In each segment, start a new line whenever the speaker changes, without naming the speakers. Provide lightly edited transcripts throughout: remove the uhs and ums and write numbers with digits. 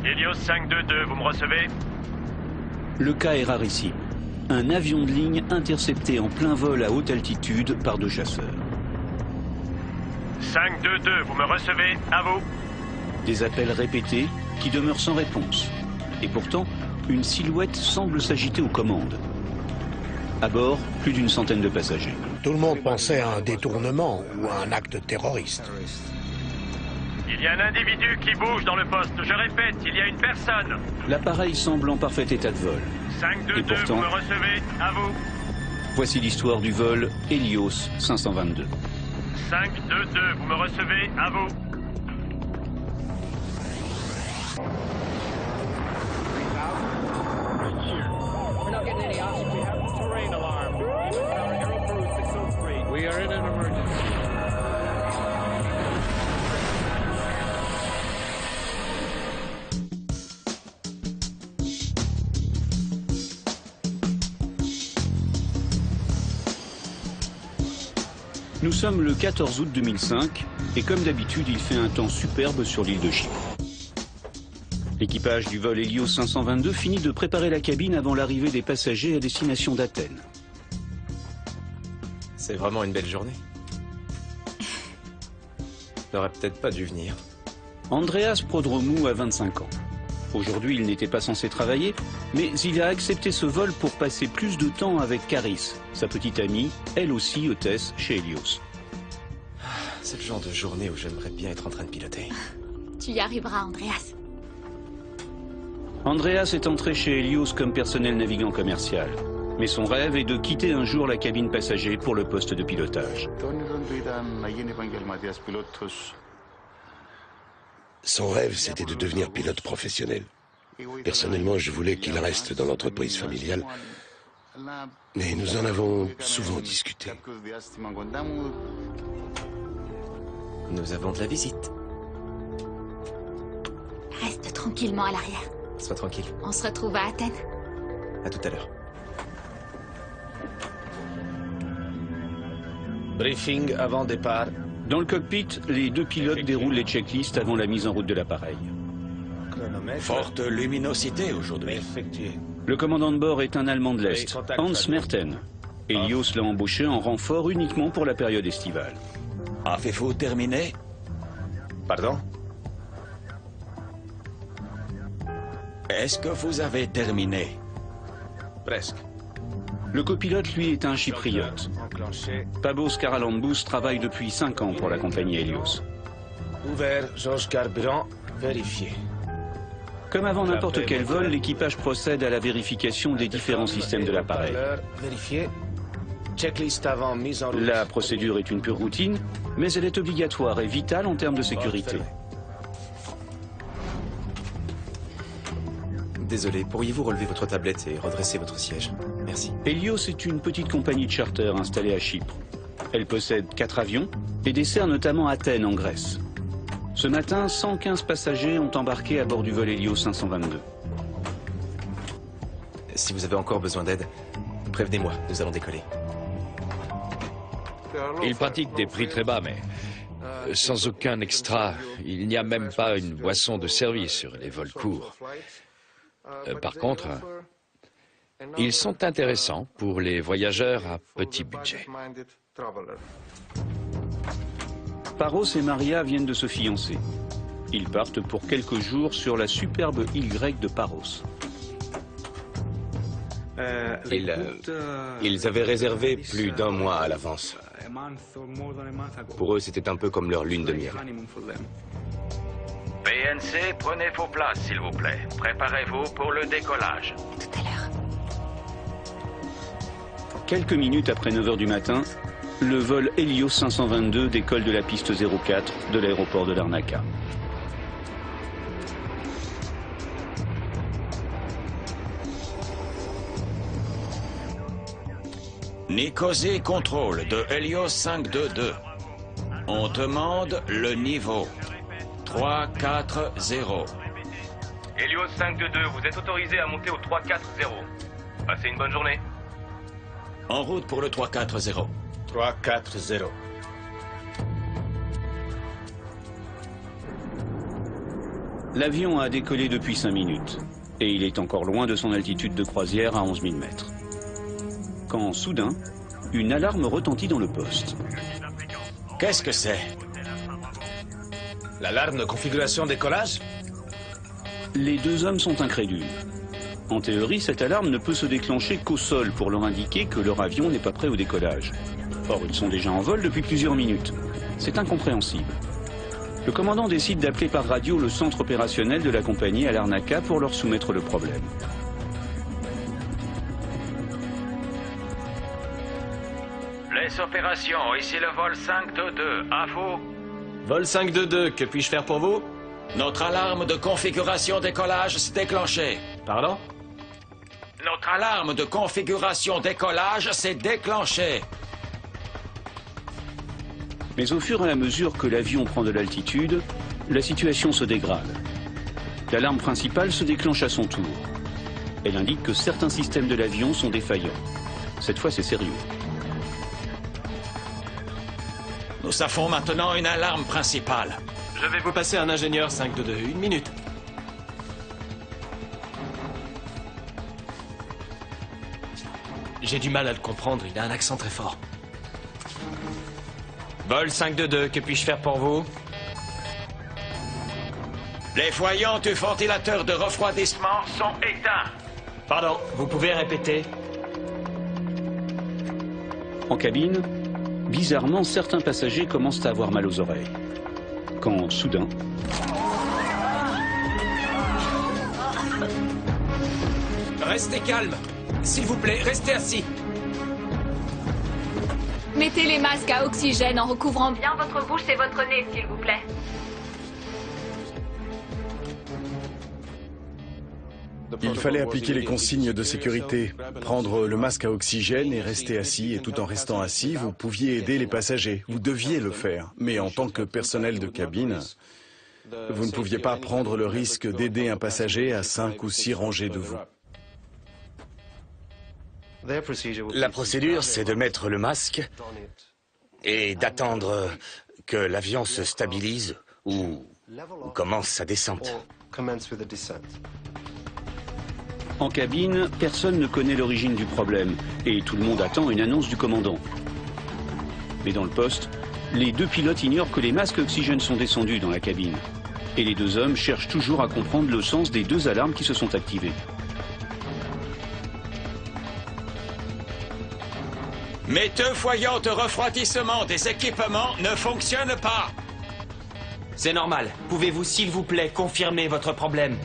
Helios 522, vous me recevez?
Le cas est rarissime. Un avion de ligne intercepté en plein vol à haute altitude par 2 chasseurs.
522, vous me recevez? À vous.
Des appels répétés qui demeurent sans réponse. Et pourtant, une silhouette semble s'agiter aux commandes. À bord, plus d'une centaine de passagers.
Tout le monde pensait à un détournement ou à un acte terroriste.
Il y a un individu qui bouge dans le poste. Je répète, il y a une personne.
L'appareil semble en parfait état de vol.
522,
Et pourtant,
vous me recevez? À vous.
Voici l'histoire du vol Helios 522.
522, vous me recevez? À vous.
We are in an emergency.
Nous sommes le 14 août 2005 et comme d'habitude, il fait un temps superbe sur l'île de Chypre. L'équipage du vol Helios 522 finit de préparer la cabine avant l'arrivée des passagers à destination d'Athènes.
C'est vraiment une belle journée. J'aurais peut-être pas dû venir.
Andreas Prodromou a 25 ans. Aujourd'hui, il n'était pas censé travailler, mais il a accepté ce vol pour passer plus de temps avec Caris, sa petite amie, elle aussi hôtesse chez Helios.
C'est le genre de journée où j'aimerais bien être en train de piloter.
Tu y arriveras, Andreas.
Andreas est entré chez Helios comme personnel navigant commercial. Mais son rêve est de quitter un jour la cabine passager pour le poste de pilotage.
Son rêve, c'était de devenir pilote professionnel. Personnellement, je voulais qu'il reste dans l'entreprise familiale. Mais nous en avons souvent discuté.
Nous avons de la visite.
Reste tranquillement à l'arrière.
Sois tranquille.
On se retrouve à Athènes.
À tout à l'heure.
Briefing avant départ.
Dans le cockpit, les 2 pilotes déroulent les checklists avant la mise en route de l'appareil.
Forte luminosité aujourd'hui.
Le commandant de bord est un Allemand de l'Est, Hans Merten. Helios l'a embauché en renfort uniquement pour la période estivale.
Avez-vous terminé? Pardon? Est-ce que vous avez terminé? Presque.
Le copilote, lui, est un chypriote. Pabos Karalambous travaille depuis 5 ans pour la compagnie Helios.
Ouvert, jauge carburant, vérifié.
Comme avant n'importe quel vol, l'équipage procède à la vérification des différents systèmes de l'appareil.
Vérifié. Checklist avant mise en route.
La procédure est une pure routine, mais elle est obligatoire et vitale en termes de sécurité.
Désolé, pourriez-vous relever votre tablette et redresser votre siège? Merci.
Helios est une petite compagnie de charter installée à Chypre. Elle possède 4 avions et dessert notamment Athènes en Grèce. Ce matin, 115 passagers ont embarqué à bord du vol Helios 522.
Si vous avez encore besoin d'aide, prévenez-moi, nous allons décoller.
Ils pratiquent des prix très bas, mais sans aucun extra. Il n'y a même pas une boisson de service sur les vols courts. Par contre, ils sont intéressants pour les voyageurs à petit budget.
Paros et Maria viennent de se fiancer. Ils partent pour quelques jours sur la superbe île grecque de Paros.
Ils avaient réservé plus d'1 mois à l'avance. Pour eux, c'était un peu comme leur lune de miel.
PNC, prenez vos places, s'il vous plaît. Préparez-vous pour le décollage.
Tout à l'heure.
Quelques minutes après 9 h du matin, le vol Helios 522 décolle de la piste 04 de l'aéroport de Larnaca.
Nicosie Contrôle de Helios 522. On demande le niveau. 340.
Helios 522, vous êtes autorisé à monter au 340. Passez une bonne journée.
En route pour le 340.
L'avion a décollé depuis 5 minutes et il est encore loin de son altitude de croisière à 11 000 mètres. Quand soudain, une alarme retentit dans le poste.
Qu'est-ce que c'est? L'alarme de configuration décollage?
Les deux hommes sont incrédules. En théorie, cette alarme ne peut se déclencher qu'au sol pour leur indiquer que leur avion n'est pas prêt au décollage. Or, ils sont déjà en vol depuis plusieurs minutes. C'est incompréhensible. Le commandant décide d'appeler par radio le centre opérationnel de la compagnie à Larnaca pour leur soumettre le problème.
Les opérations, ici le vol 522, info.
Vol 522, que puis-je faire pour vous?
Notre alarme de configuration décollage s'est déclenchée.
Pardon?
Notre alarme de configuration décollage s'est déclenchée.
Mais au fur et à mesure que l'avion prend de l'altitude, la situation se dégrade. L'alarme principale se déclenche à son tour. Elle indique que certains systèmes de l'avion sont défaillants. Cette fois, c'est sérieux.
Nous avons maintenant une alarme principale.
Je vais vous passer un ingénieur 522. Une minute. J'ai du mal à le comprendre, il a un accent très fort. Vol 522, que puis-je faire pour vous?
Les voyants du ventilateur de refroidissement sont éteints.
Pardon, vous pouvez répéter?
En cabine, bizarrement, certains passagers commencent à avoir mal aux oreilles. Quand, soudain...
Restez calme. S'il vous plaît, restez assis.
Mettez les masques à oxygène en recouvrant bien votre bouche et votre nez, s'il vous plaît.
Il fallait appliquer les consignes de sécurité, prendre le masque à oxygène et rester assis. Et tout en restant assis, vous pouviez aider les passagers. Vous deviez le faire. Mais en tant que personnel de cabine, vous ne pouviez pas prendre le risque d'aider un passager à 5 ou 6 rangées de vous.
La procédure, c'est de mettre le masque et d'attendre que l'avion se stabilise ou commence sa descente.
En cabine, personne ne connaît l'origine du problème et tout le monde attend une annonce du commandant. Mais dans le poste, les deux pilotes ignorent que les masques à oxygène sont descendus dans la cabine. Et les deux hommes cherchent toujours à comprendre le sens des deux alarmes qui se sont activées.
Mes deux voyants de refroidissement des équipements ne fonctionnent pas.
C'est normal. Pouvez-vous, s'il vous plaît, confirmer votre problème?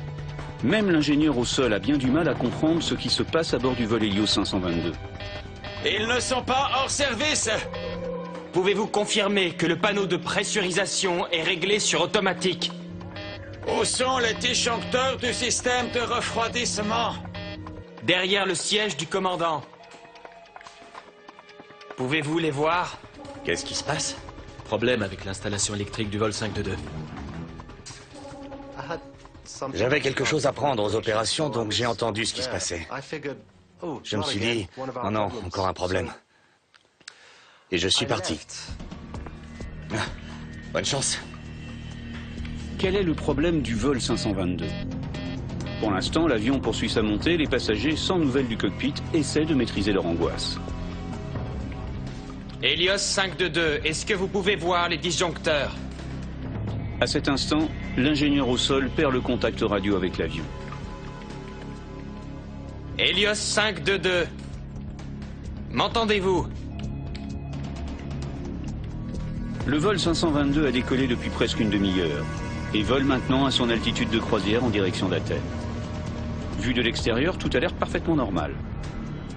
Même l'ingénieur au sol a bien du mal à comprendre ce qui se passe à bord du vol Helios 522.
Ils ne sont pas hors service.
Pouvez-vous confirmer que le panneau de pressurisation est réglé sur automatique?
Où sont les disjoncteurs du système de refroidissement?
Derrière le siège du commandant. Pouvez-vous les voir?
Qu'est-ce qui se passe?
Problème avec l'installation électrique du vol 522.
J'avais quelque chose à prendre aux opérations, donc j'ai entendu ce qui se passait. Je me suis dit, oh non, encore un problème. Et je suis parti. Bonne chance.
Quel est le problème du vol 522? Pour l'instant, l'avion poursuit sa montée, les passagers, sans nouvelles du cockpit, essaient de maîtriser leur angoisse.
Helios 522, est-ce que vous pouvez voir les disjoncteurs?
À cet instant, l'ingénieur au sol perd le contact radio avec l'avion.
Helios 522, m'entendez-vous?
Le vol 522 a décollé depuis presque une demi-heure et vole maintenant à son altitude de croisière en direction d'Athènes. Vu de l'extérieur, tout a l'air parfaitement normal.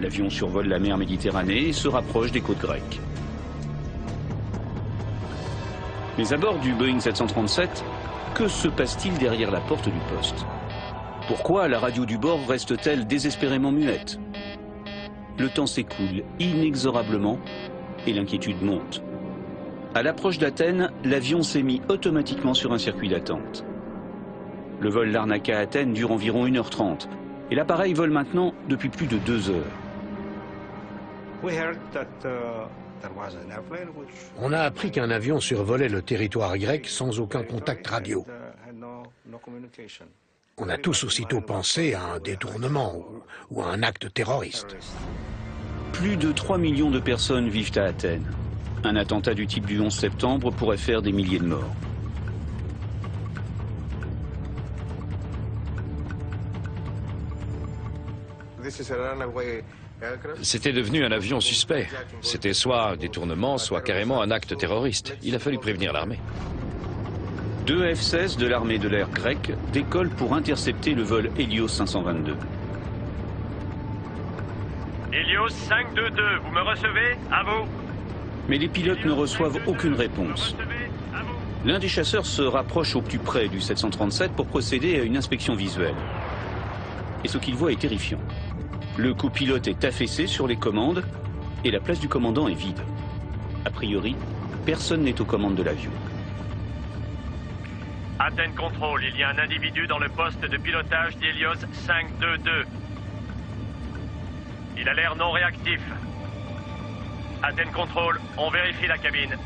L'avion survole la mer Méditerranée et se rapproche des côtes grecques. Mais à bord du Boeing 737, que se passe-t-il derrière la porte du poste? Pourquoi la radio du bord reste-t-elle désespérément muette? Le temps s'écoule inexorablement et l'inquiétude monte. À l'approche d'Athènes, l'avion s'est mis automatiquement sur un circuit d'attente. Le vol Larnaca-Athènes dure environ 1h30 et l'appareil vole maintenant depuis plus de 2 heures.
On a appris qu'un avion survolait le territoire grec sans aucun contact radio. On a tous aussitôt pensé à un détournement ou à un acte terroriste.
Plus de 3 millions de personnes vivent à Athènes. Un attentat du type du 11 septembre pourrait faire des milliers de morts.
C'était devenu un avion suspect. C'était soit un détournement, soit carrément un acte terroriste. Il a fallu prévenir l'armée.
2 F-16 de l'armée de l'air grecque décollent pour intercepter le vol Hélios 522.
Hélios 522, vous me recevez? À vous.
Mais les pilotes ne reçoivent aucune réponse. L'un des chasseurs se rapproche au plus près du 737 pour procéder à une inspection visuelle. Et ce qu'il voit est terrifiant. Le copilote est affaissé sur les commandes et la place du commandant est vide. A priori, personne n'est aux commandes de l'avion.
Athènes Control, il y a un individu dans le poste de pilotage d'Hélios 522. Il a l'air non réactif. Athènes Control, on vérifie la cabine.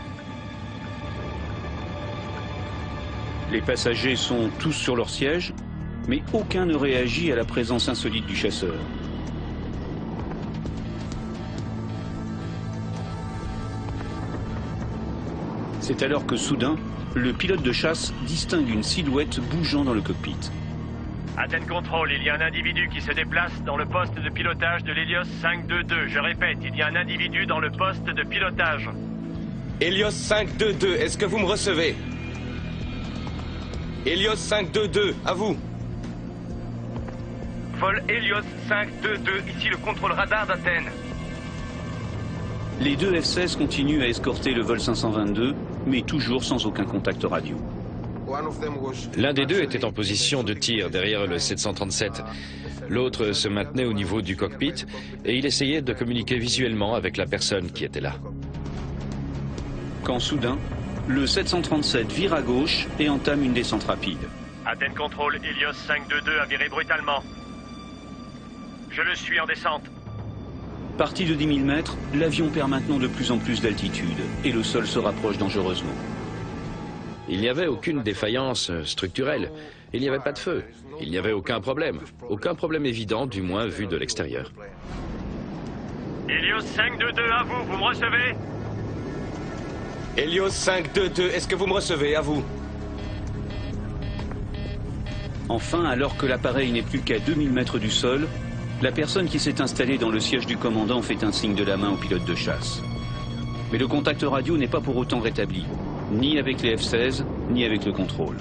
Les passagers sont tous sur leur siège, mais aucun ne réagit à la présence insolite du chasseur. C'est alors que soudain, le pilote de chasse distingue une silhouette bougeant dans le cockpit.
Athènes Control, il y a un individu qui se déplace dans le poste de pilotage de l'Hélios 522. Je répète, il y a un individu dans le poste de pilotage.
Hélios 522, est-ce que vous me recevez? Hélios 522, à vous.
Vol Hélios 522, ici le contrôle radar d'Athènes.
Les 2 F-16 continuent à escorter le vol 522, mais toujours sans aucun contact radio.
L'un des deux était en position de tir derrière le 737. L'autre se maintenait au niveau du cockpit et il essayait de communiquer visuellement avec la personne qui était là.
Quand soudain, le 737 vire à gauche et entame une descente rapide.
Athènes Control, Hélios 522 a viré brutalement. Je le suis en descente.
Parti de 10 000 mètres, l'avion perd maintenant de plus en plus d'altitude et le sol se rapproche dangereusement.
Il n'y avait aucune défaillance structurelle. Il n'y avait pas de feu. Il n'y avait aucun problème. Aucun problème évident, du moins vu de l'extérieur.
Hélios 522, à vous, vous me recevez?
Hélios 522, est-ce que vous me recevez? À vous.
Enfin, alors que l'appareil n'est plus qu'à 2000 mètres du sol, la personne qui s'est installée dans le siège du commandant fait un signe de la main au pilote de chasse. Mais le contact radio n'est pas pour autant rétabli, ni avec les F-16, ni avec le contrôle.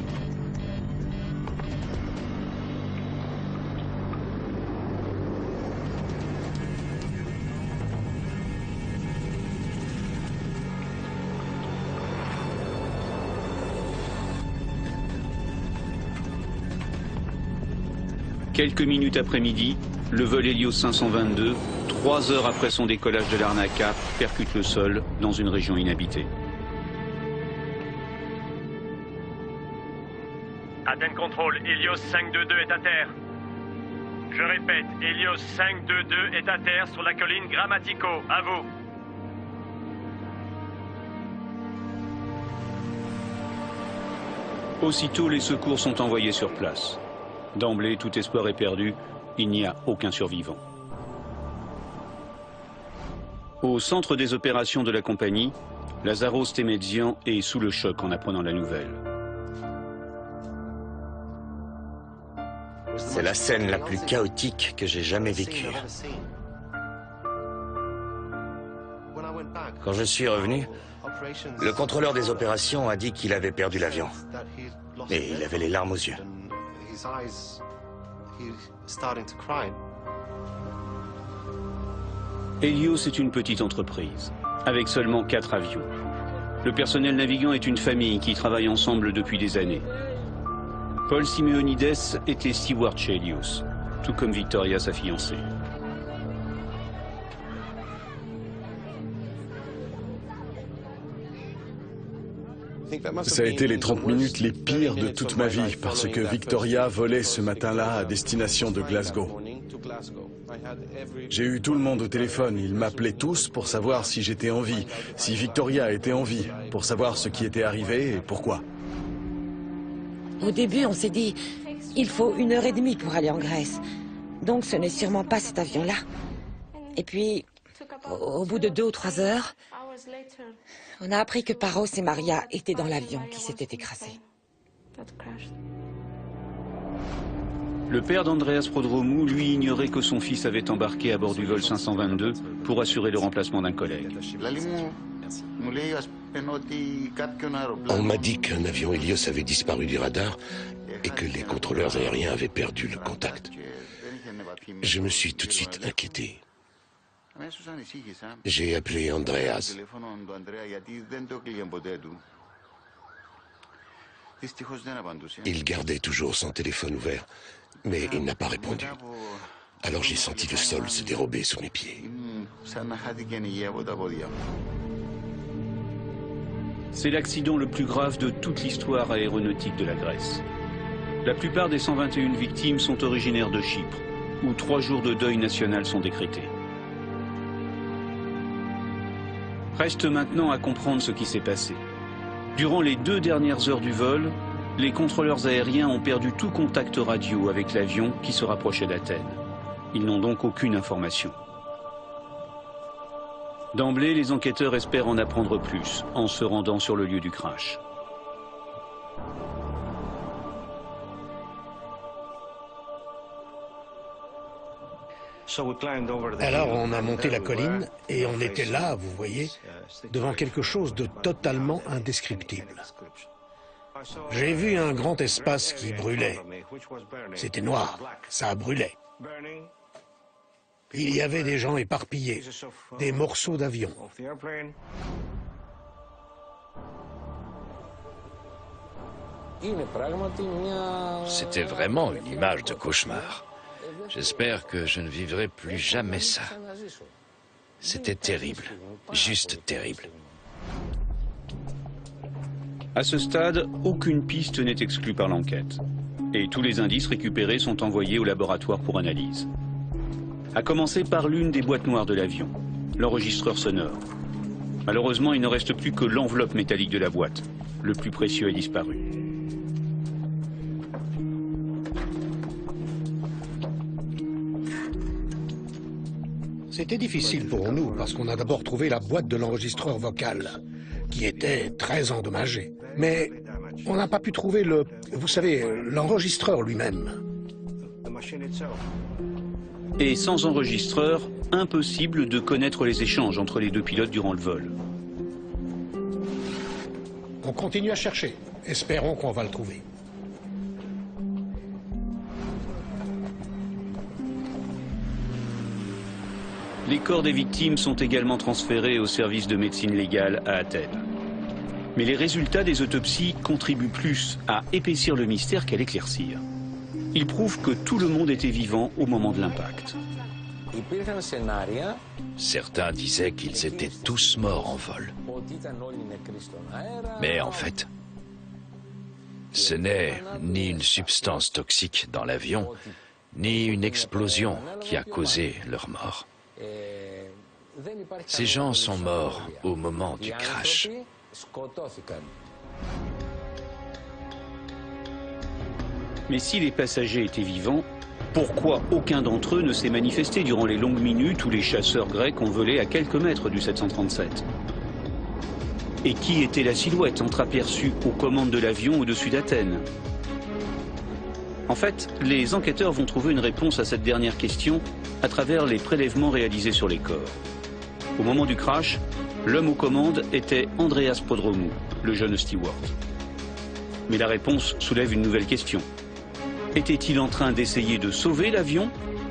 Quelques minutes après midi, le vol Hélios 522, 3 heures après son décollage de Larnaca, percute le sol dans une région inhabitée.
Athènes Control, Hélios 522 est à terre. Je répète, Hélios 522 est à terre sur la colline Grammatico. À vous.
Aussitôt, les secours sont envoyés sur place. D'emblée, tout espoir est perdu. Il n'y a aucun survivant. Au centre des opérations de la compagnie, Lazaros Temedzian est sous le choc en apprenant la nouvelle.
C'est la scène la plus chaotique que j'ai jamais vécue. Quand je suis revenu, le contrôleur des opérations a dit qu'il avait perdu l'avion. Et il avait les larmes aux yeux.
Hélios est une petite entreprise, avec seulement 4 avions. Le personnel navigant est une famille qui travaille ensemble depuis des années. Paul Simeonides était steward chez Hélios, tout comme Victoria, sa fiancée.
Ça a été les 30 minutes les pires de toute ma vie, parce que Victoria volait ce matin-là à destination de Glasgow. J'ai eu tout le monde au téléphone, ils m'appelaient tous pour savoir si j'étais en vie, si Victoria était en vie, pour savoir ce qui était arrivé et pourquoi.
Au début, on s'est dit, il faut 1h30 pour aller en Grèce. Donc ce n'est sûrement pas cet avion-là. Et puis, au bout de 2 ou 3 heures, on a appris que Paros et Maria étaient dans l'avion qui s'était écrasé.
Le père d'Andreas Prodromou, lui, ignorait que son fils avait embarqué à bord du vol 522 pour assurer le remplacement d'un collègue.
On m'a dit qu'un avion Helios avait disparu du radar et que les contrôleurs aériens avaient perdu le contact. Je me suis tout de suite inquiété. J'ai appelé Andreas. Il gardait toujours son téléphone ouvert, mais il n'a pas répondu. Alors j'ai senti le sol se dérober sous mes pieds.
C'est l'accident le plus grave de toute l'histoire aéronautique de la Grèce. La plupart des 121 victimes sont originaires de Chypre, où 3 jours de deuil national sont décrétés. Reste maintenant à comprendre ce qui s'est passé. Durant les 2 dernières heures du vol, les contrôleurs aériens ont perdu tout contact radio avec l'avion qui se rapprochait d'Athènes. Ils n'ont donc aucune information. D'emblée, les enquêteurs espèrent en apprendre plus en se rendant sur le lieu du crash.
Alors on a monté la colline et on était là, vous voyez, devant quelque chose de totalement indescriptible. J'ai vu un grand espace qui brûlait. C'était noir, ça brûlait. Il y avait des gens éparpillés, des morceaux d'avion.
C'était vraiment une image de cauchemar. J'espère que je ne vivrai plus jamais ça. C'était terrible, juste terrible.
À ce stade, aucune piste n'est exclue par l'enquête. Et tous les indices récupérés sont envoyés au laboratoire pour analyse. À commencer par l'une des boîtes noires de l'avion, l'enregistreur sonore. Malheureusement, il ne reste plus que l'enveloppe métallique de la boîte. Le plus précieux est disparu.
C'était difficile pour nous parce qu'on a d'abord trouvé la boîte de l'enregistreur vocal, qui était très endommagée. Mais on n'a pas pu trouver vous savez, l'enregistreur lui-même.
Et sans enregistreur, impossible de connaître les échanges entre les 2 pilotes durant le vol.
On continue à chercher. Espérons qu'on va le trouver.
Les corps des victimes sont également transférés au service de médecine légale à Athènes. Mais les résultats des autopsies contribuent plus à épaissir le mystère qu'à l'éclaircir. Ils prouvent que tout le monde était vivant au moment de l'impact.
Certains disaient qu'ils étaient tous morts en vol. Mais en fait, ce n'est ni une substance toxique dans l'avion, ni une explosion qui a causé leur mort. Ces gens sont morts au moment du crash.
Mais si les passagers étaient vivants, pourquoi aucun d'entre eux ne s'est manifesté durant les longues minutes où les chasseurs grecs ont volé à quelques mètres du 737? Et qui était la silhouette entreaperçue aux commandes de l'avion au-dessus d'Athènes? En fait, les enquêteurs vont trouver une réponse à cette dernière question à travers les prélèvements réalisés sur les corps. Au moment du crash, l'homme aux commandes était Andreas Prodromou, le jeune steward. Mais la réponse soulève une nouvelle question. Était-il en train d'essayer de sauver l'avion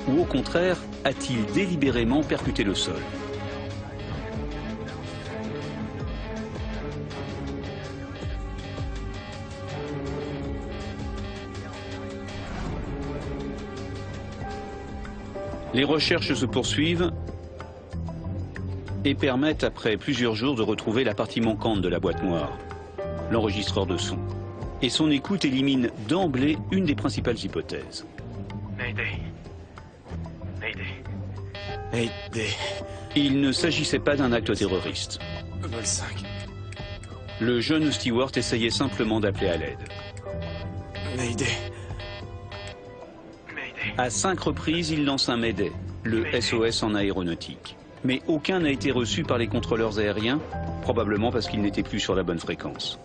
ou au contraire, a-t-il délibérément percuté le sol? Les recherches se poursuivent et permettent, après plusieurs jours, de retrouver la partie manquante de la boîte noire, l'enregistreur de son. Et son écoute élimine d'emblée une des principales hypothèses.
Mayday.
Il ne s'agissait pas d'un acte terroriste.
Vol 5.
Le jeune steward essayait simplement d'appeler à l'aide.
Mayday.
À 5 reprises, il lance un Mayday, le SOS en aéronautique. Mais aucun n'a été reçu par les contrôleurs aériens, probablement parce qu'ils n'étaient plus sur la bonne fréquence.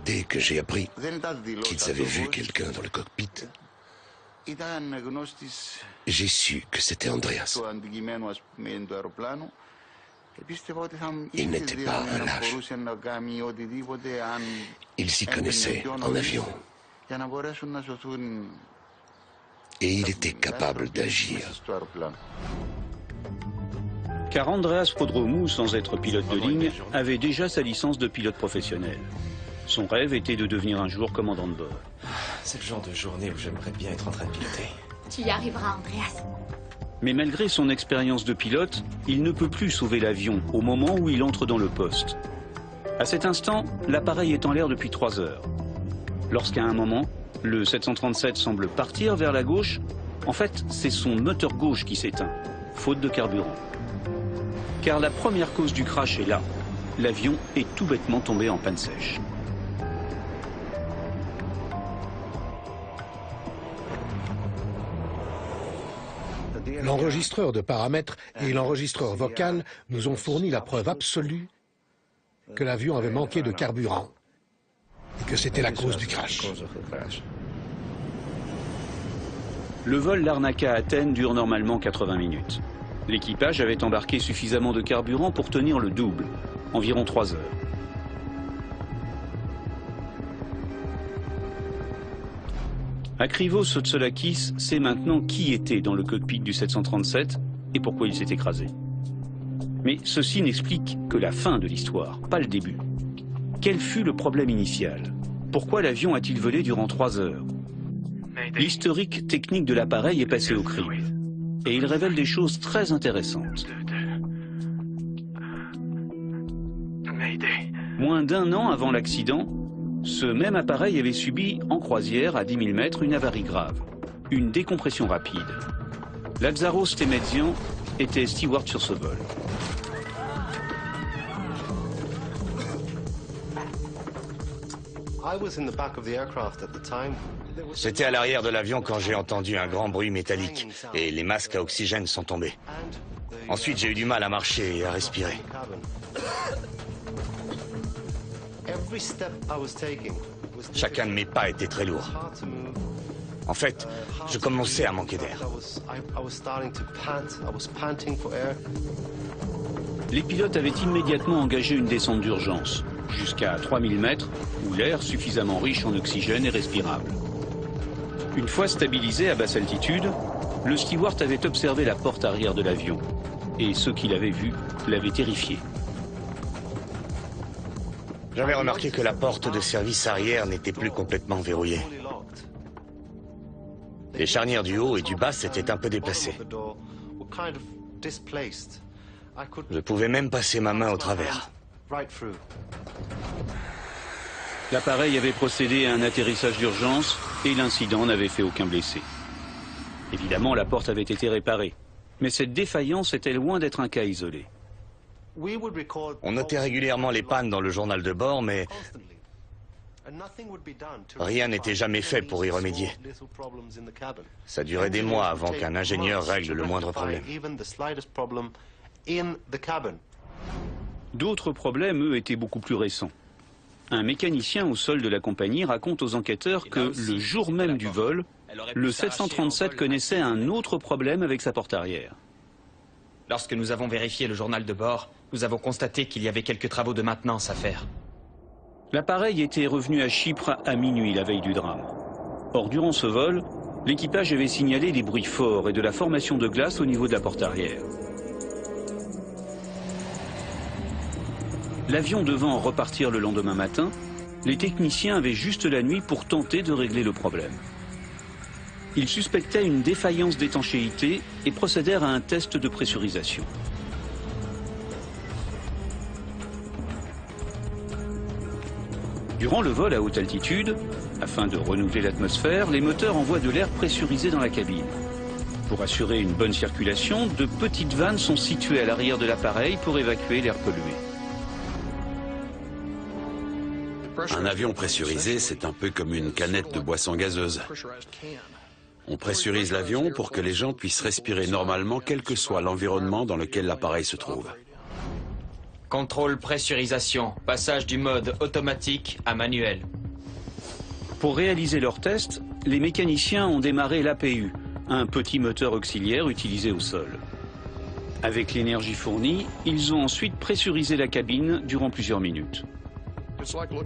Dès que j'ai appris qu'ils avaient vu quelqu'un dans le cockpit, j'ai su que c'était Andreas. Il n'était pas un lâche. Il s'y connaissait en avion. Et il était capable d'agir.
Car Andreas Prodromou, sans être pilote de ligne, avait déjà sa licence de pilote professionnel. Son rêve était de devenir un jour commandant de bord.
C'est le genre de journée où j'aimerais bien être en train de piloter.
Tu y arriveras, Andreas.
Mais malgré son expérience de pilote, il ne peut plus sauver l'avion au moment où il entre dans le poste. À cet instant, l'appareil est en l'air depuis 3 heures. Lorsqu'à un moment, le 737 semble partir vers la gauche, en fait, c'est son moteur gauche qui s'éteint, faute de carburant. Car la première cause du crash est là. L'avion est tout bêtement tombé en panne sèche.
L'enregistreur de paramètres et l'enregistreur vocal nous ont fourni la preuve absolue que l'avion avait manqué de carburant et que c'était la cause du crash.
Le vol Larnaca-Athènes dure normalement 80 minutes. L'équipage avait embarqué suffisamment de carburant pour tenir le double, environ 3 heures. Akrivos Sotzolakis sait maintenant qui était dans le cockpit du 737 et pourquoi il s'est écrasé. Mais ceci n'explique que la fin de l'histoire, pas le début. Quel fut le problème initial? Pourquoi l'avion a-t-il volé durant 3 heures? L'historique technique de l'appareil est passé au crible. Et il révèle des choses très intéressantes. Moins d'1 an avant l'accident, ce même appareil avait subi, en croisière à 10 000 mètres, une avarie grave, une décompression rapide. Lazaros Temedzian était steward sur ce vol.
J'étais à l'arrière de l'avion quand j'ai entendu un grand bruit métallique et les masques à oxygène sont tombés. Ensuite, j'ai eu du mal à marcher et à respirer. Chacun de mes pas était très lourd. En fait, je commençais à manquer d'air.
Les pilotes avaient immédiatement engagé une descente d'urgence, jusqu'à 3000 mètres, où l'air suffisamment riche en oxygène est respirable. Une fois stabilisé à basse altitude, le steward avait observé la porte arrière de l'avion, et ceux qui l'avaient vu l'avaient terrifié.
J'avais remarqué que la porte de service arrière n'était plus complètement verrouillée. Les charnières du haut et du bas s'étaient un peu déplacées. Je pouvais même passer ma main au travers.
L'appareil avait procédé à un atterrissage d'urgence et l'incident n'avait fait aucun blessé. Évidemment, la porte avait été réparée, mais cette défaillance était loin d'être un cas isolé.
On notait régulièrement les pannes dans le journal de bord, mais rien n'était jamais fait pour y remédier. Ça durait des mois avant qu'un ingénieur règle le moindre problème.
D'autres problèmes, eux, étaient beaucoup plus récents. Un mécanicien au sol de la compagnie raconte aux enquêteurs que le jour même du vol, le 737 connaissait un autre problème avec sa porte arrière.
Lorsque nous avons vérifié le journal de bord, nous avons constaté qu'il y avait quelques travaux de maintenance à faire.
L'appareil était revenu à Chypre à minuit la veille du drame. Or, durant ce vol, l'équipage avait signalé des bruits forts et de la formation de glace au niveau de la porte arrière. L'avion devant repartir le lendemain matin, les techniciens avaient juste la nuit pour tenter de régler le problème. Ils suspectaient une défaillance d'étanchéité et procédèrent à un test de pressurisation. Durant le vol à haute altitude, afin de renouveler l'atmosphère, les moteurs envoient de l'air pressurisé dans la cabine. Pour assurer une bonne circulation, de petites vannes sont situées à l'arrière de l'appareil pour évacuer l'air pollué.
Un avion pressurisé, c'est un peu comme une canette de boisson gazeuse. On pressurise l'avion pour que les gens puissent respirer normalement, quel que soit l'environnement dans lequel l'appareil se trouve.
Contrôle pressurisation, passage du mode automatique à manuel.
Pour réaliser leur test, les mécaniciens ont démarré l'APU, un petit moteur auxiliaire utilisé au sol. Avec l'énergie fournie, ils ont ensuite pressurisé la cabine durant plusieurs minutes.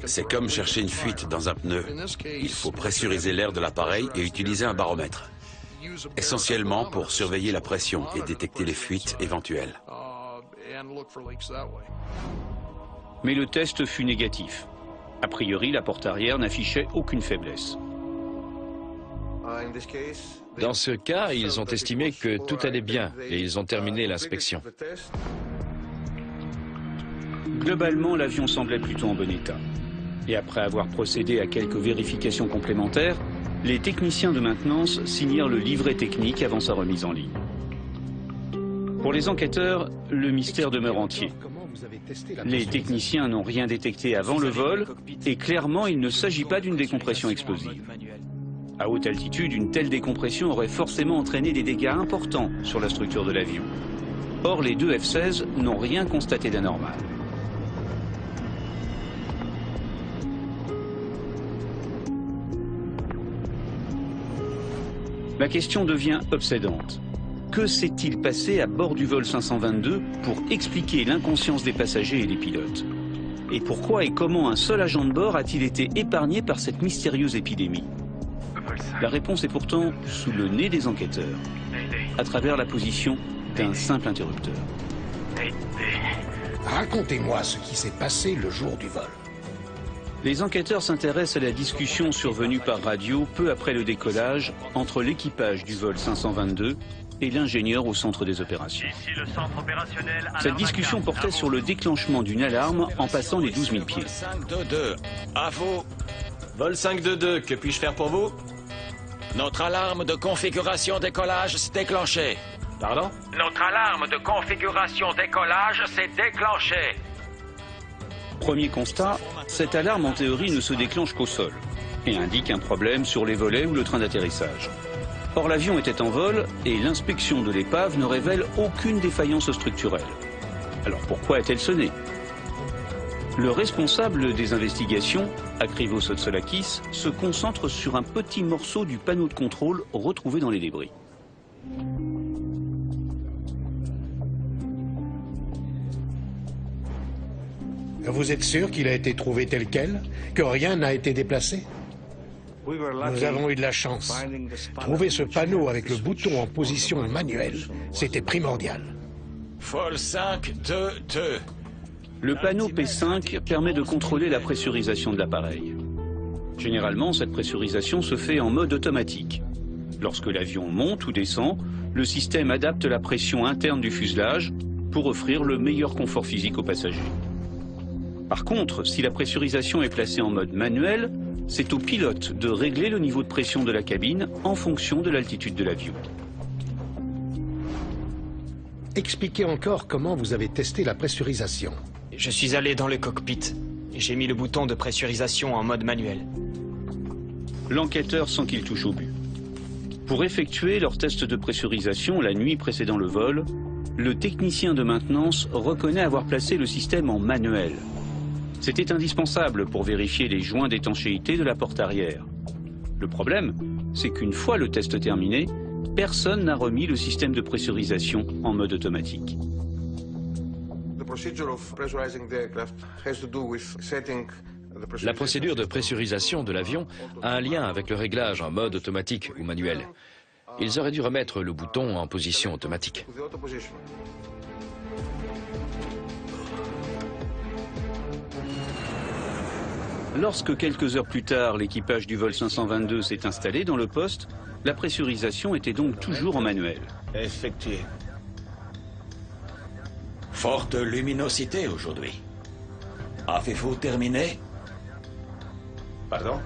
C'est comme chercher une fuite dans un pneu. Il faut pressuriser l'air de l'appareil et utiliser un baromètre. Essentiellement pour surveiller la pression et détecter les fuites éventuelles.
Mais le test fut négatif. A priori, la porte arrière n'affichait aucune faiblesse.
Dans ce cas, ils ont estimé que tout allait bien et ils ont terminé l'inspection.
Globalement, l'avion semblait plutôt en bon état. Et après avoir procédé à quelques vérifications complémentaires, les techniciens de maintenance signèrent le livret technique avant sa remise en ligne. Pour les enquêteurs, le mystère demeure entier. Les techniciens n'ont rien détecté avant le vol et clairement, il ne s'agit pas d'une décompression explosive. À haute altitude, une telle décompression aurait forcément entraîné des dégâts importants sur la structure de l'avion. Or, les deux F-16 n'ont rien constaté d'anormal. La question devient obsédante. Que s'est-il passé à bord du vol 522 pour expliquer l'inconscience des passagers et des pilotes? Et pourquoi et comment un seul agent de bord a-t-il été épargné par cette mystérieuse épidémie? La réponse est pourtant sous le nez des enquêteurs, à travers la position d'un simple interrupteur.
Racontez-moi ce qui s'est passé le jour du vol.
Les enquêteurs s'intéressent à la discussion survenue par radio peu après le décollage entre l'équipage du vol 522 et l'ingénieur au centre des opérations. Cette discussion portait sur le déclenchement d'une alarme en passant les 12 000 pieds.
522, à vous.
Vol 522, que puis-je faire pour vous?
Notre alarme de configuration décollage s'est déclenchée.
Pardon?
Notre alarme de configuration décollage s'est déclenchée.
Premier constat, cette alarme en théorie ne se déclenche qu'au sol et indique un problème sur les volets ou le train d'atterrissage. Or, l'avion était en vol et l'inspection de l'épave ne révèle aucune défaillance structurelle. Alors pourquoi a-t-elle sonné? Le responsable des investigations, Akrivos Otsolakis, se concentre sur un petit morceau du panneau de contrôle retrouvé dans les débris.
Vous êtes sûr qu'il a été trouvé tel quel? Que rien n'a été déplacé? Nous avons eu de la chance. Trouver ce panneau avec le bouton en position manuelle, c'était primordial.
Vol 522.
Le panneau P5 permet de contrôler la pressurisation de l'appareil. Généralement, cette pressurisation se fait en mode automatique. Lorsque l'avion monte ou descend, le système adapte la pression interne du fuselage pour offrir le meilleur confort physique aux passagers. Par contre, si la pressurisation est placée en mode manuel, c'est au pilote de régler le niveau de pression de la cabine en fonction de l'altitude de l'avion.
Expliquez encore comment vous avez testé la pressurisation.
Je suis allé dans le cockpit. J'ai mis le bouton de pressurisation en mode manuel.
L'enquêteur sent qu'il touche au but. Pour effectuer leur test de pressurisation la nuit précédant le vol, le technicien de maintenance reconnaît avoir placé le système en manuel. C'était indispensable pour vérifier les joints d'étanchéité de la porte arrière. Le problème, c'est qu'une fois le test terminé, personne n'a remis le système de pressurisation en mode automatique.
La procédure de pressurisation de l'avion a un lien avec le réglage en mode automatique ou manuel. Ils auraient dû remettre le bouton en position automatique.
Lorsque quelques heures plus tard, l'équipage du vol 522 s'est installé dans le poste, la pressurisation était donc toujours en manuel.
Effectué. Forte luminosité aujourd'hui. Avez-vous terminé? Pardon?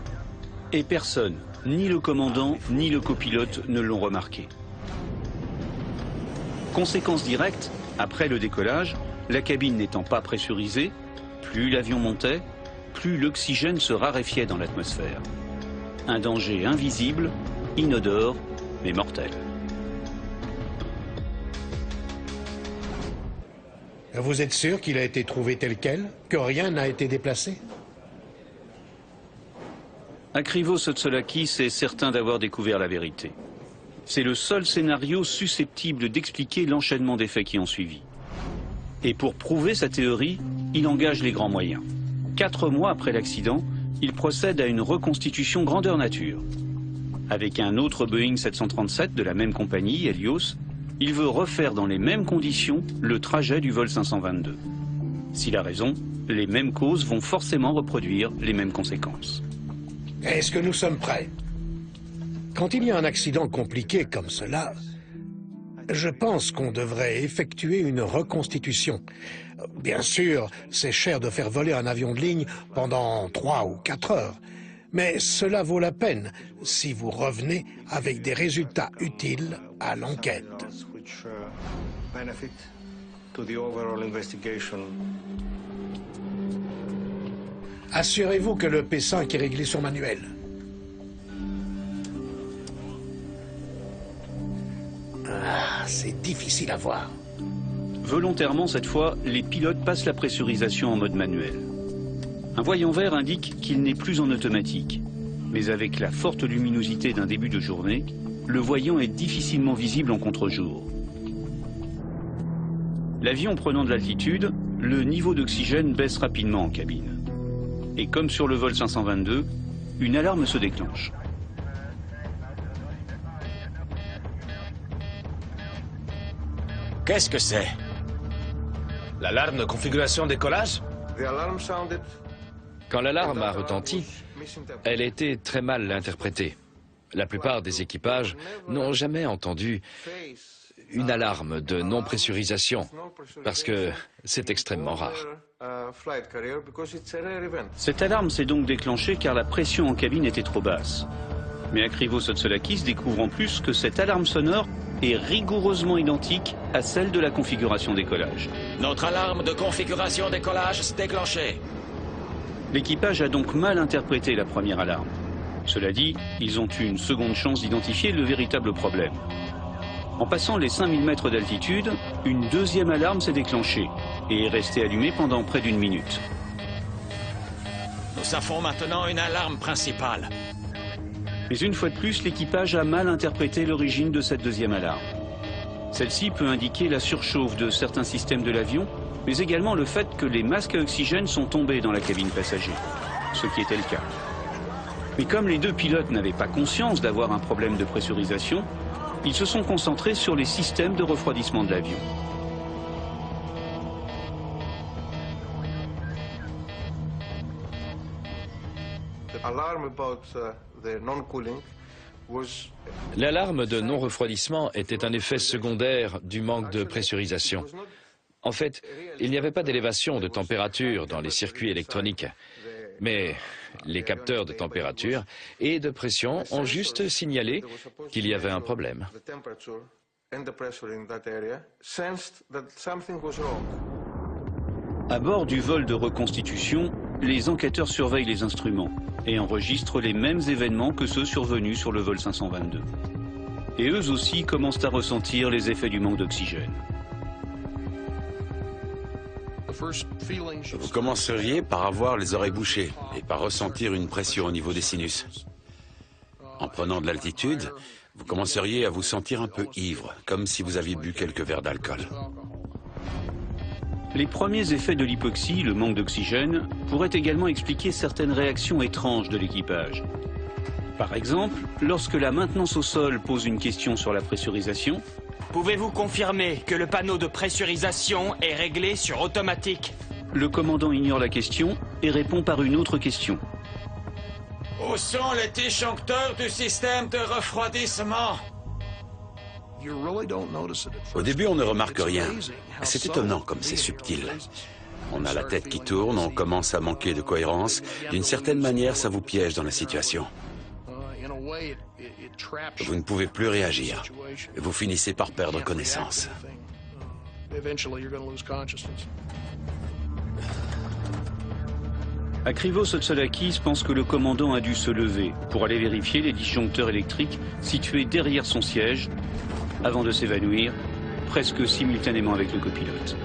Et personne, ni le commandant, ni le copilote ne l'ont remarqué. Conséquence directe, après le décollage, la cabine n'étant pas pressurisée, plus l'avion montait, plus l'oxygène se raréfiait dans l'atmosphère. Un danger invisible, inodore, mais mortel.
Vous êtes sûr qu'il a été trouvé tel quel? Que rien n'a été déplacé?
Akrivos Sotzolakis est certain d'avoir découvert la vérité. C'est le seul scénario susceptible d'expliquer l'enchaînement des faits qui ont suivi. Et pour prouver sa théorie, il engage les grands moyens. 4 mois après l'accident, il procède à une reconstitution grandeur nature. Avec un autre Boeing 737 de la même compagnie, Helios, il veut refaire dans les mêmes conditions le trajet du vol 522. S'il a raison, les mêmes causes vont forcément reproduire les mêmes conséquences.
Est-ce que nous sommes prêts? Quand il y a un accident compliqué comme cela, je pense qu'on devrait effectuer une reconstitution. Bien sûr, c'est cher de faire voler un avion de ligne pendant 3 ou 4 heures, mais cela vaut la peine si vous revenez avec des résultats utiles à l'enquête. Assurez-vous que le P5 est réglé sur manuel. Ah, c'est difficile à voir.
Volontairement, cette fois, les pilotes passent la pressurisation en mode manuel. Un voyant vert indique qu'il n'est plus en automatique. Mais avec la forte luminosité d'un début de journée, le voyant est difficilement visible en contre-jour. L'avion prenant de l'altitude, le niveau d'oxygène baisse rapidement en cabine. Et comme sur le vol 522, une alarme se déclenche.
Qu'est-ce que c'est? L'alarme de configuration décollage?
Quand l'alarme a retenti, elle a été très mal interprétée. La plupart des équipages n'ont jamais entendu une alarme de non-pressurisation, parce que c'est extrêmement rare.
Cette alarme s'est donc déclenchée car la pression en cabine était trop basse. Mais Akrivos Sotzolakis découvre en plus que cette alarme sonore est rigoureusement identique à celle de la configuration décollage.
Notre alarme de configuration décollage s'est déclenchée.
L'équipage a donc mal interprété la première alarme. Cela dit, ils ont eu une seconde chance d'identifier le véritable problème. En passant les 5000 mètres d'altitude, une deuxième alarme s'est déclenchée et est restée allumée pendant près d'1 minute.
Nous avons maintenant une alarme principale.
Mais une fois de plus, l'équipage a mal interprété l'origine de cette deuxième alarme. Celle-ci peut indiquer la surchauffe de certains systèmes de l'avion, mais également le fait que les masques à oxygène sont tombés dans la cabine passager, ce qui était le cas. Mais comme les deux pilotes n'avaient pas conscience d'avoir un problème de pressurisation, ils se sont concentrés sur les systèmes de refroidissement de l'avion.
L'alarme de non-refroidissement était un effet secondaire du manque de pressurisation. En fait, il n'y avait pas d'élévation de température dans les circuits électroniques. Mais les capteurs de température et de pression ont juste signalé qu'il y avait un problème.
À bord du vol de reconstitution, les enquêteurs surveillent les instruments et enregistrent les mêmes événements que ceux survenus sur le vol 522. Et eux aussi commencent à ressentir les effets du manque d'oxygène.
Vous commenceriez par avoir les oreilles bouchées et par ressentir une pression au niveau des sinus. En prenant de l'altitude, vous commenceriez à vous sentir un peu ivre, comme si vous aviez bu quelques verres d'alcool.
Les premiers effets de l'hypoxie, le manque d'oxygène, pourraient également expliquer certaines réactions étranges de l'équipage. Par exemple, lorsque la maintenance au sol pose une question sur la pressurisation,
pouvez-vous confirmer que le panneau de pressurisation est réglé sur automatique?
Le commandant ignore la question et répond par une autre question.
Où sont les disjoncteurs du système de refroidissement?
Au début, on ne remarque rien. C'est étonnant comme c'est subtil. On a la tête qui tourne, on commence à manquer de cohérence. D'une certaine manière, ça vous piège dans la situation. Vous ne pouvez plus réagir. Vous finissez par perdre connaissance.
Akrivos Sotsodakis pense que le commandant a dû se lever pour aller vérifier les disjoncteurs électriques situés derrière son siège avant de s'évanouir presque simultanément avec le copilote.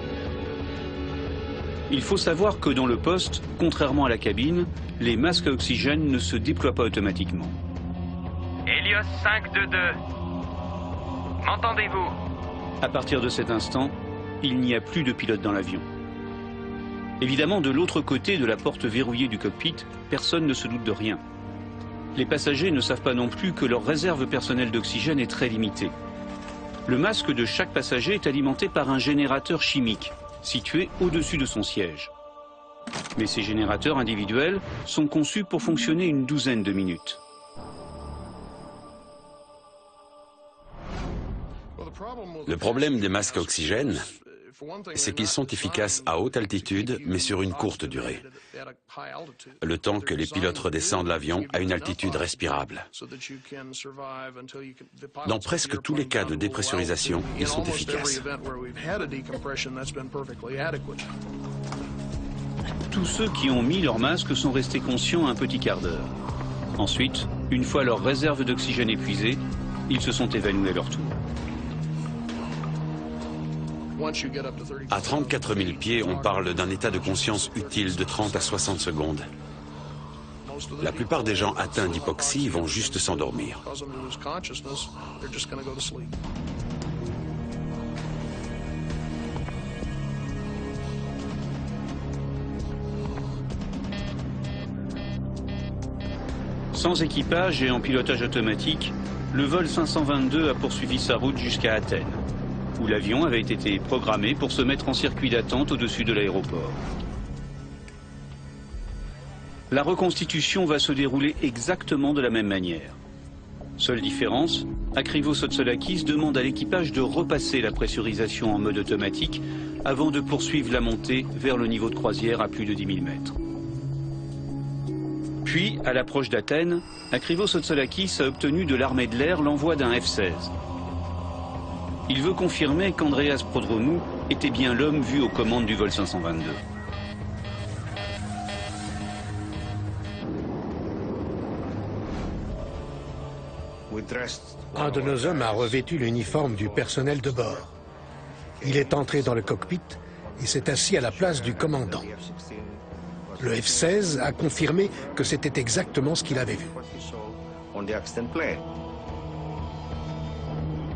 Il faut savoir que dans le poste, contrairement à la cabine, les masques à oxygène ne se déploient pas automatiquement.
Helios 522. M'entendez-vous?
À partir de cet instant, il n'y a plus de pilote dans l'avion. Évidemment, de l'autre côté de la porte verrouillée du cockpit, personne ne se doute de rien. Les passagers ne savent pas non plus que leur réserve personnelle d'oxygène est très limitée. Le masque de chaque passager est alimenté par un générateur chimique, situé au-dessus de son siège. Mais ces générateurs individuels sont conçus pour fonctionner une douzaine de minutes.
Le problème des masques à oxygène, c'est qu'ils sont efficaces à haute altitude, mais sur une courte durée. Le temps que les pilotes redescendent l'avion à une altitude respirable. Dans presque tous les cas de dépressurisation, ils sont efficaces.
Tous ceux qui ont mis leur masque sont restés conscients un petit quart d'heure. Ensuite, une fois leur réserve d'oxygène épuisée, ils se sont évanouis à leur tour.
À 34 000 pieds, on parle d'un état de conscience utile de 30 à 60 secondes. La plupart des gens atteints d'hypoxie vont juste s'endormir.
Sans équipage et en pilotage automatique, le vol 522 a poursuivi sa route jusqu'à Athènes, où l'avion avait été programmé pour se mettre en circuit d'attente au-dessus de l'aéroport. La reconstitution va se dérouler exactement de la même manière. Seule différence, Akrivos Sotsodakis demande à l'équipage de repasser la pressurisation en mode automatique avant de poursuivre la montée vers le niveau de croisière à plus de 10 000 mètres. Puis, à l'approche d'Athènes, Akrivos Sotsodakis a obtenu de l'armée de l'air l'envoi d'un F-16. Il veut confirmer qu'Andreas Prodromou était bien l'homme vu aux commandes du vol 522.
Un de nos hommes a revêtu l'uniforme du personnel de bord. Il est entré dans le cockpit et s'est assis à la place du commandant. Le F-16 a confirmé que c'était exactement ce qu'il avait vu.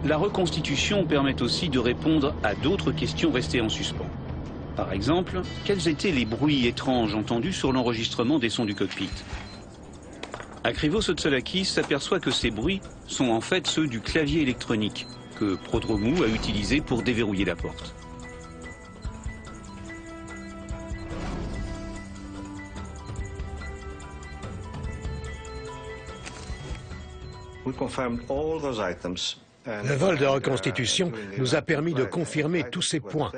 La reconstitution permet aussi de répondre à d'autres questions restées en suspens. Par exemple, quels étaient les bruits étranges entendus sur l'enregistrement des sons du cockpit? Akrivos Sotsodakis s'aperçoit que ces bruits sont en fait ceux du clavier électronique que Prodromou a utilisé pour déverrouiller la porte.
Le vol de reconstitution nous a permis de confirmer tous ces points.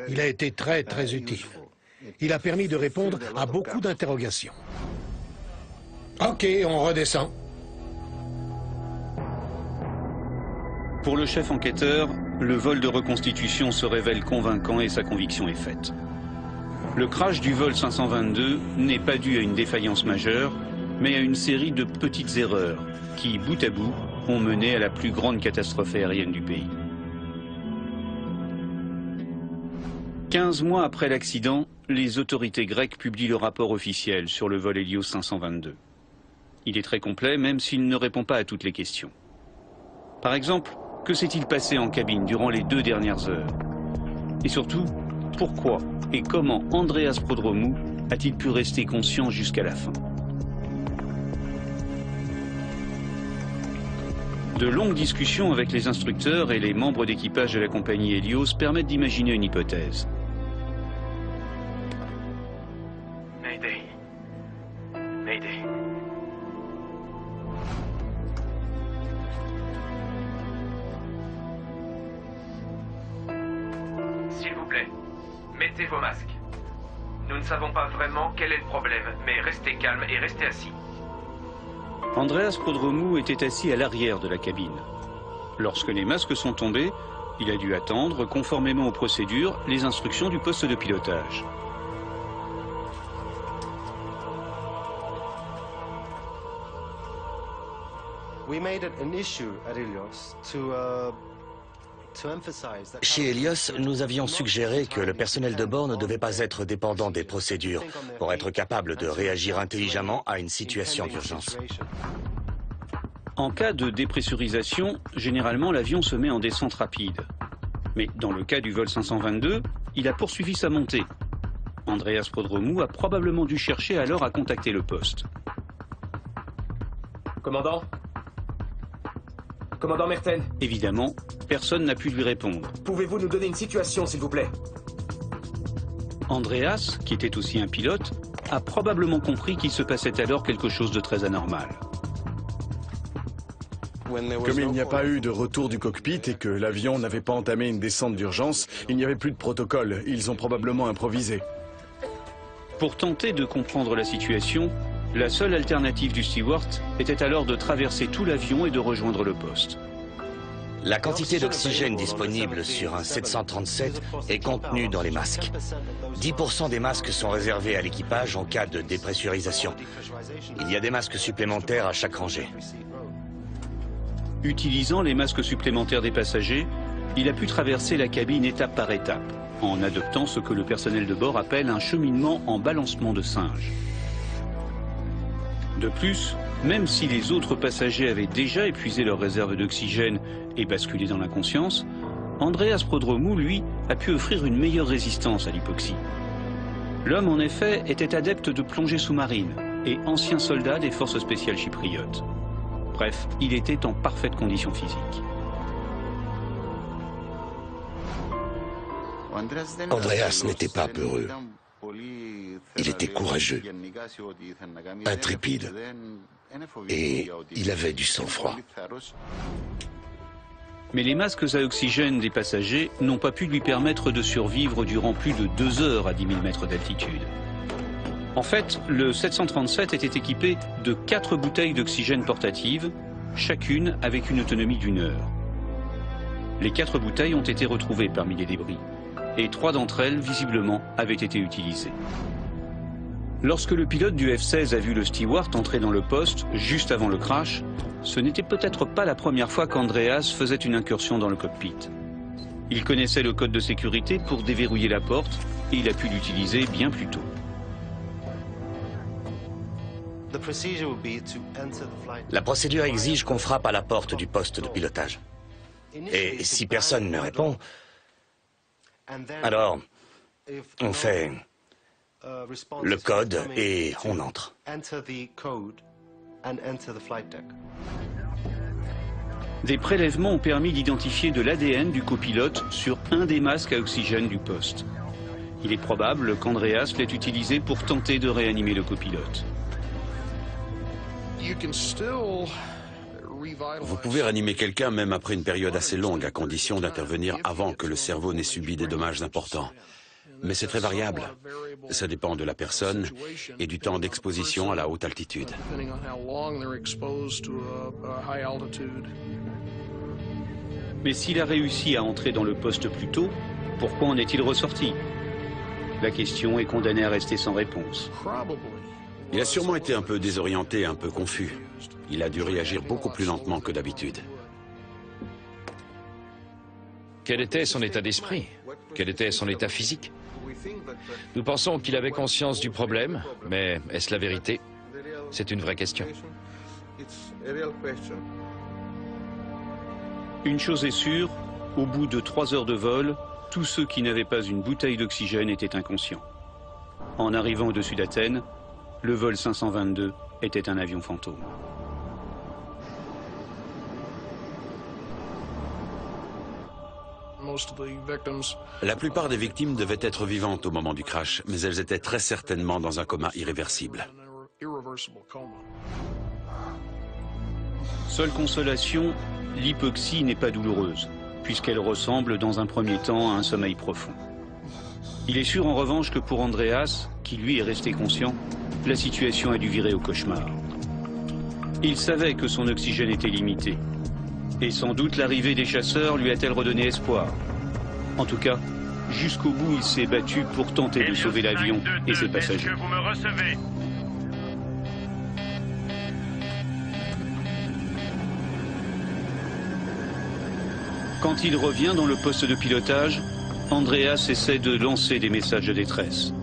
Il a été très utile. Il a permis de répondre à beaucoup d'interrogations. Ok, on redescend.
Pour le chef enquêteur, le vol de reconstitution se révèle convaincant et sa conviction est faite. Le crash du vol 522 n'est pas dû à une défaillance majeure, mais à une série de petites erreurs qui, bout à bout, ont mené à la plus grande catastrophe aérienne du pays. 15 mois après l'accident, les autorités grecques publient le rapport officiel sur le vol Helios 522. Il est très complet, même s'il ne répond pas à toutes les questions. Par exemple, que s'est-il passé en cabine durant les 2 dernières heures? Et surtout, pourquoi et comment Andreas Prodromou a-t-il pu rester conscient jusqu'à la fin? De longues discussions avec les instructeurs et les membres d'équipage de la compagnie Helios permettent d'imaginer une hypothèse.
Mayday. Mayday. S'il vous plaît, mettez vos masques. Nous ne savons pas vraiment quel est le problème, mais restez calme et restez assis.
Andreas Prodromou était assis à l'arrière de la cabine. Lorsque les masques sont tombés, il a dû attendre, conformément aux procédures, les instructions du poste de pilotage.
Chez Helios, nous avions suggéré que le personnel de bord ne devait pas être dépendant des procédures pour être capable de réagir intelligemment à une situation d'urgence.
En cas de dépressurisation, généralement l'avion se met en descente rapide. Mais dans le cas du vol 522, il a poursuivi sa montée. Andreas Prodromou a probablement dû chercher alors à contacter le poste.
Commandant ? Commandant Merten ?
Évidemment, personne n'a pu lui répondre.
Pouvez-vous nous donner une situation, s'il vous plaît ?
Andreas, qui était aussi un pilote, a probablement compris qu'il se passait alors quelque chose de très anormal.
Comme il n'y a pas eu de retour du cockpit et que l'avion n'avait pas entamé une descente d'urgence, il n'y avait plus de protocole. Ils ont probablement improvisé.
Pour tenter de comprendre la situation, la seule alternative du steward était alors de traverser tout l'avion et de rejoindre le poste.
La quantité d'oxygène disponible sur un 737 est contenue dans les masques. 10% des masques sont réservés à l'équipage en cas de dépressurisation. Il y a des masques supplémentaires à chaque rangée.
Utilisant les masques supplémentaires des passagers, il a pu traverser la cabine étape par étape, en adoptant ce que le personnel de bord appelle un cheminement en balancement de singe. De plus, même si les autres passagers avaient déjà épuisé leur réserve d'oxygène et basculé dans l'inconscience, Andreas Prodromou, lui, a pu offrir une meilleure résistance à l'hypoxie. L'homme, en effet, était adepte de plongée sous-marine et ancien soldat des forces spéciales chypriotes. Bref, il était en parfaite condition physique.
Andreas n'était pas peureux. Il était courageux, intrépide, et il avait du sang-froid.
Mais les masques à oxygène des passagers n'ont pas pu lui permettre de survivre durant plus de 2 heures à 10 000 mètres d'altitude. En fait, le 737 était équipé de 4 bouteilles d'oxygène portatives, chacune avec une autonomie d'1 heure. Les 4 bouteilles ont été retrouvées parmi les débris, et 3 d'entre elles, visiblement, avaient été utilisées. Lorsque le pilote du F-16 a vu le steward entrer dans le poste juste avant le crash, ce n'était peut-être pas la première fois qu'Andreas faisait une incursion dans le cockpit. Il connaissait le code de sécurité pour déverrouiller la porte, et il a pu l'utiliser bien plus tôt.
La procédure exige qu'on frappe à la porte du poste de pilotage. Et si personne ne répond, alors on fait le code et on entre.
Des prélèvements ont permis d'identifier de l'ADN du copilote sur un des masques à oxygène du poste. Il est probable qu'Andreas l'ait utilisé pour tenter de réanimer le copilote.
Vous pouvez réanimer quelqu'un même après une période assez longue, à condition d'intervenir avant que le cerveau n'ait subi des dommages importants. Mais c'est très variable. Ça dépend de la personne et du temps d'exposition à la haute altitude.
Mais s'il a réussi à entrer dans le poste plus tôt, pourquoi en est-il ressorti? La question est condamnée à rester sans réponse.
Il a sûrement été un peu désorienté, un peu confus. Il a dû réagir beaucoup plus lentement que d'habitude.
Quel était son état d'esprit? Quel était son état physique? Nous pensons qu'il avait conscience du problème, mais est-ce la vérité? C'est une vraie question.
Une chose est sûre, au bout de 3 heures de vol, tous ceux qui n'avaient pas une bouteille d'oxygène étaient inconscients. En arrivant au-dessus d'Athènes, le vol 522 était un avion fantôme.
La plupart des victimes devaient être vivantes au moment du crash, mais elles étaient très certainement dans un coma irréversible.
Seule consolation, l'hypoxie n'est pas douloureuse, puisqu'elle ressemble dans un premier temps à un sommeil profond. Il est sûr en revanche que pour Andreas, qui lui est resté conscient, la situation a dû virer au cauchemar. Il savait que son oxygène était limité. Et sans doute l'arrivée des chasseurs lui a-t-elle redonné espoir. En tout cas, jusqu'au bout, il s'est battu pour tenter de sauver l'avion et ses passagers.
Est-ce que vous me recevez?
Quand il revient dans le poste de pilotage, Andreas essaie de lancer des messages de détresse.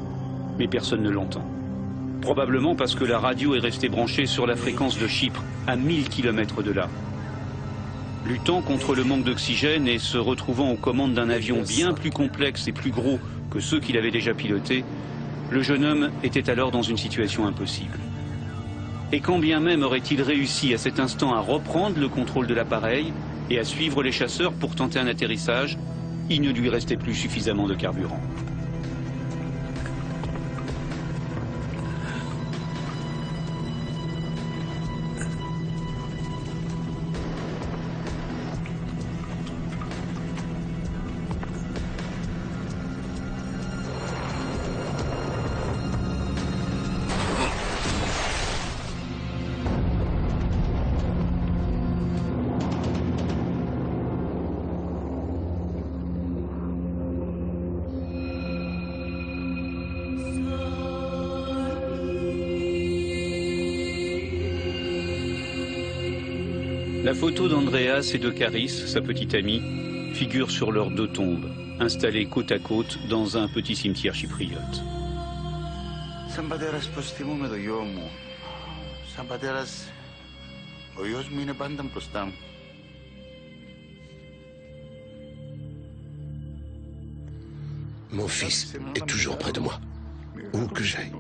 Mais personne ne l'entend. Probablement parce que la radio est restée branchée sur la fréquence de Chypre, à 1000 km de là. Luttant contre le manque d'oxygène et se retrouvant aux commandes d'un avion bien plus complexe et plus gros que ceux qu'il avait déjà pilotés, le jeune homme était alors dans une situation impossible. Et quand bien même aurait-il réussi à cet instant à reprendre le contrôle de l'appareil et à suivre les chasseurs pour tenter un atterrissage, il ne lui restait plus suffisamment de carburant. La photo d'Andreas et de Karis, sa petite amie, figure sur leurs deux tombes, installées côte à côte dans un petit cimetière chypriote.
Σαν πατέρας πως θυμούμαι το γιο μου. Σαν πατέρας, ο γιος μου είναι πάντα μπροστά μου.
Mon fils est toujours près de moi, où que j'aille.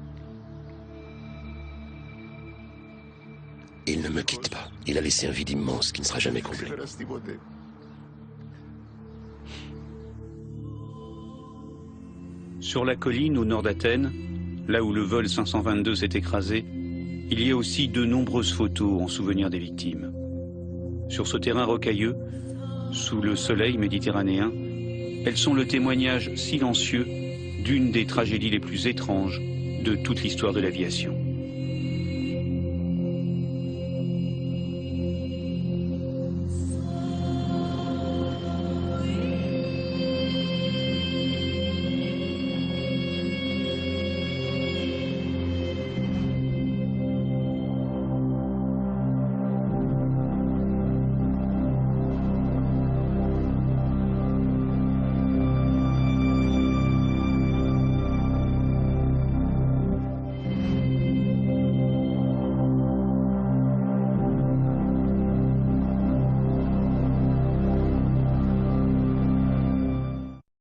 Il ne me quitte pas. Il a laissé un vide immense qui ne sera jamais comblé.
Sur la colline au nord d'Athènes, là où le vol 522 s'est écrasé, il y a aussi de nombreuses photos en souvenir des victimes. Sur ce terrain rocailleux, sous le soleil méditerranéen, elles sont le témoignage silencieux d'une des tragédies les plus étranges de toute l'histoire de l'aviation.